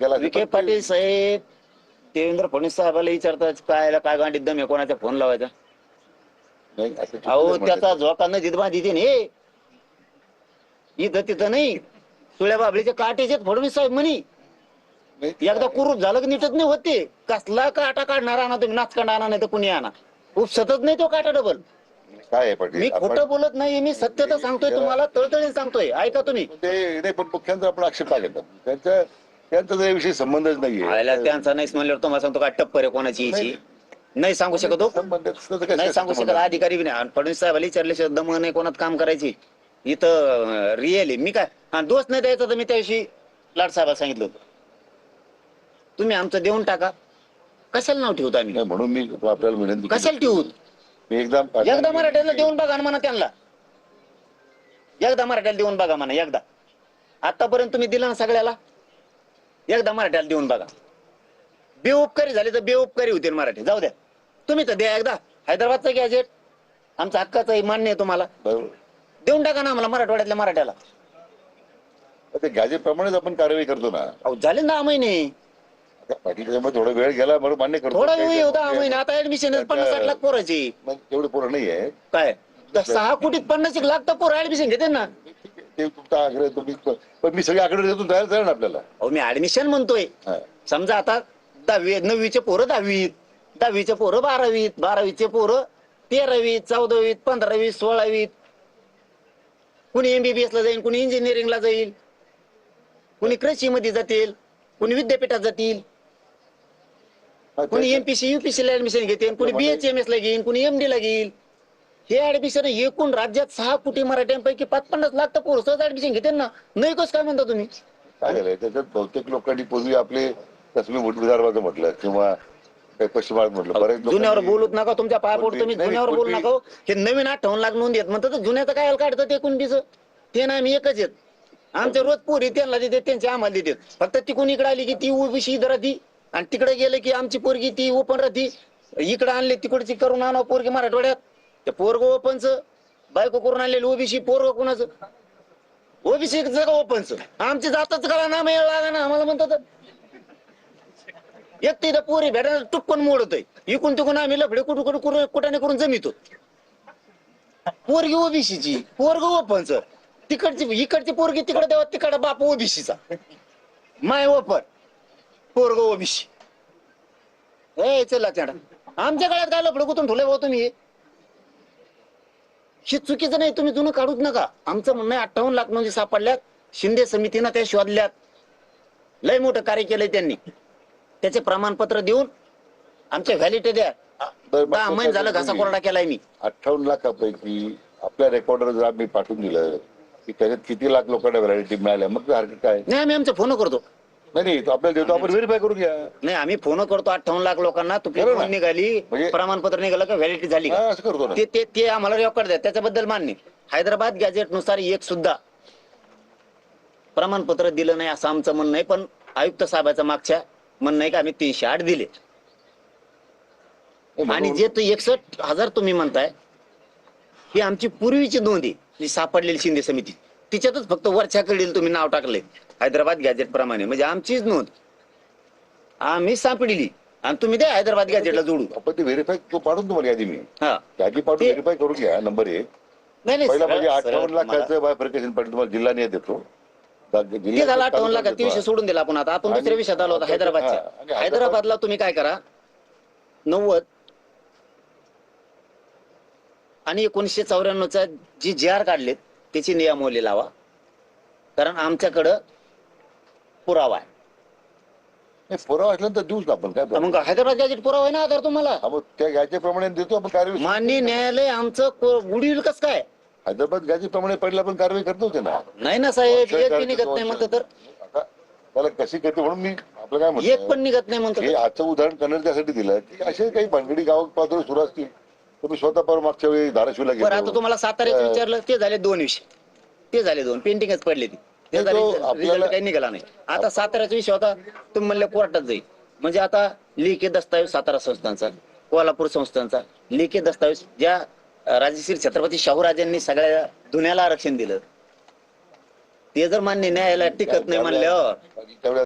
विखे पाटील साहेब देवेंद्र फडणवीस साहेबाला विचारतात काय गांडीत दम आहे कोणाचा फोन लावायचा. अहो त्याचा झोका न जित बांधिते हे इथं तिथं नाही सुळ्या बाबळीचे काटेचे फडणवीस साहेब म्हणी एकदा कुरूप झालं की नीटच नाही होते. कसला काटा काढणार आणा तुम्ही नाचकांड आणा नाही तर कुणी आणा उपसतच नाही तो काटा डबल. काय पाटील मी खोटं बोलत नाही मी सत्य तर सांगतोय तुम्हाला तळतळीने सांगतोय ऐका तुम्ही. ते नाही पण मुख्यांचा आपण आक्षेप का घेतात त्यांचा याविषयी संबंधच नाहीये. त्यांचा नाहीच म्हणल्यावर तुम्हाला सांगतो काय टप्पर आहे कोणाची याची नाही सांगू शकत हो. नाही सांगू शकत अधिकारी बी नाही. फडणवीस साहेबांनी विचारल्याशिवाय दम नाही कोणात काम करायची इथं रिअल आहे. मी काय दोष नाही द्यायचा तर मी त्याविषयी लाड साहेबांना सांगितलं होतं तुम्ही आमचं देऊन टाका कशाला नाव ठेवतो आम्ही म्हणून मी आपल्याला विनंती कशाला ठेवू एकदा मराठ्याला देऊन बघा म्हणा त्यांना एकदा मराठ्याला देऊन बघा म्हणा एकदा आतापर्यंत तुम्ही दिला ना सगळ्याला एकदा मराठ्याला देऊन बघा. बेउपकारी झाले तर बेउपकारी होतील मराठी जाऊ द्या तुम्ही तर द्या एकदा हैदराबादचा गॅजेट आमचा हक्काचा मान्य आहे तुम्हाला देऊन टाका ना आम्हाला मराठवाड्यातल्या मराठ्याला. गॅजेट प्रमाणेच आपण कारवाई करतो ना. अहो झाले 10 महिने पाटील थोडा वेळ गेला म्हणून मान्य करतो. थोडा वेळ होता 10 महिने आता ऍडमिशन 50-60 लाख पोराची एवढे पोरं नाहीये काय 6 कोटीत 50 लाख तर पोरं ऍडमिशन घेते ना. ते तुमचा आग्रह तुम्ही पण मी सगळे आकडे देतो तयार झालं ना आपल्याला. अहो मी ऍडमिशन म्हणतोय समजा आता 10वी 9वीचे पोरं 10वीत 10वीचे पोरं 12वीत 12वीचे पोरं 13वीत 14वीत 15वीत 16वीत कुणी MBBS ला जाईल कुणी इंजिनिअरिंगला जाईल कुणी कृषी मध्ये जातील कुणी विद्यापीठात जातील कुणी MPC UPC ला ऍडमिशन घेतील कुणी BHMS ला घेईल कुणी MD ला घेईल. हे ऍडमिशन एकूण राज्यात 6 कोटी मराठ्यांपैकी 50 लाख तर पोरं सहज ऍडमिशन घेते ना. नाही कसं काय म्हणता तुम्ही. काय झालंय त्याच्यात बहुतेक लोकांनी पूर्वी आपले कसमी विदर्भाचं म्हटलं किंवा पश्चिम भाग म्हटलं बरेच जुन्यावर बोलूच नका तुमच्या पाया पडतो मी जुन्यावर बोलू नका. हे नवीन 58 लाख नोंद येत म्हणतात जुन्याचं काय काढतात 29 ते नाही आम्ही एकच येत आमच्या रोज पोरी त्यांना देते त्यांचे आम्हाला देतात. फक्त तिकडून इकडे आली की ती ओबीसी राहती आणि तिकडे गेले की आमची पोरगी ती ओपन राहती. इकडे आणले तिकडची करून आणा पोरगी मराठवाड्यात ते पोरग ओपनच बायको करून आणलेली ओबीसी पोरग कोणाचं ओबीसी ओपनच आमची जातच करा ना मेळ लागा ना आम्हाला म्हणतात. एक तिथं पोरी भेटायला टुपकन मोडतोय इकून तिकून आम्ही लफडे कुठाने करून जमितो. पोरगी ओबीसीची पोरग ओपनच तिकडची इकडची पोरगी तिकडे देवा तिकडे बाप ओबीसीचा माय ओपन पोरग ओबीसी ए चला चढा आमच्या काळात काय लफडे कुठून ठेवले भाऊ तुम्ही हे चुकीचं नाही. तुम्ही जुनं काढूच नका. आमचं म्हणणं 58 लाख नोंदी सापडल्यात शिंदे समितीनं त्या शोधल्यात लय मोठं कार्य केलंय त्यांनी त्याचे प्रमाणपत्र देऊन आमच्या व्हॅलिडिटी द्या. 10 महिने झालं घासा कोरडा केलाय मी. 58 लाखापैकी आपल्या रेकॉर्डर जर आम्ही पाठवून दिलं की त्याच्यात किती लाख लोकांना व्हॅलिडिटी मिळाल्या मग हरकत काय नाही आम्ही आमचे फोन करतो. नाही आपल्याला देतो आपण व्हेरीफाय करून घ्या. नाही आम्ही फोन करतो 58 लाख लोकांना तुमची फोन निघाली प्रमाणपत्र निघालं का व्हॅलिडिटी झाली असं करतो ना. ते आम्हाला रेकॉर्ड द्या त्याच्याबद्दल मान्य. हैदराबाद गॅजेट नुसार एक सुद्धा प्रमाणपत्र दिलं नाही असं आमचं म्हणणं आहे. पण आयुक्त साहेबांचं मागच्या म्हणणं आहे की आम्ही 308 दिले आणि जे 61,000 तुम्ही म्हणताय ही आमची पूर्वीची नोंद आहे जी सापडलेली शिंदे समिती तिच्यातच फक्त वरच्या कडील तुम्ही नाव टाकले हैदराबाद गॅजेट प्रमाणे म्हणजे आमचीच नोंद आम्ही सापडली आणि तुम्ही द्या हैदराबाद गॅजेटला जोडू. आपण ते व्हेरीफाय पाठवून तुम्हाला यादी मी यादी पाठवून व्हेरीफाय करून घ्या. नंबर 1 पहिला म्हणजे 58 लाखाचं बायफर्केशन पाटील तुम्हाला जिल्हा नाही देतो ते झाला 58 लाख ते विषय सोडून दिला आपण आता आपण दुसऱ्या विषयात आलो होता हैदराबादच्या. हैदराबादला तुम्ही काय करा 90 आणि 1994चा जी JR काढलेत त्याची नियमावली लावा कारण आमच्याकडं पुरावा आहे. पुरावा असल्यानंतर देऊच ना आपण काय मग हैदराबाद गॅजेट पुरावा आहे ना आधार तुम्हाला त्या गॅजेटप्रमाणे देतो आपण कारवाई. मान्य न्यायालय आमचं उडील कसं काय हैदराबाद गॅजेटप्रमाणे पहिला पण कारवाई करत होते ना. नाही ना साहेब एक पण निघत नाही म्हणतो तर त्याला कशी करते म्हणून मी आपलं काय म्हणतो एक पण निघत नाही म्हणतो. हे आजचं उदाहरण करण्यासाठी त्यासाठी दिलं की असे काही भानगडी गावात पातळी सुरू असतील तुम्ही स्वतः पर मागच्या वेळी धाराशिवला गेलो. आता तुम्हाला साताऱ्याचं विचारलं ते झाले 2 विषय ते झाले 2 पेंटिंगच पडले ते रिझल्ट काही निघाला नाही. आता साताऱ्याचा विषय होता तुम्ही म्हणले कोर्टात जाईल म्हणजे आता लेखी दस्तावेज सातारा संस्थांचा कोल्हापूर संस्थांचा लेखी दस्तावेज ज्या राजश्री छत्रपती शाहूराजांनी सगळ्या दुनियाला आरक्षण दिलं ते जर मान्य न्यायालयात टिकत नाही म्हणल्यावर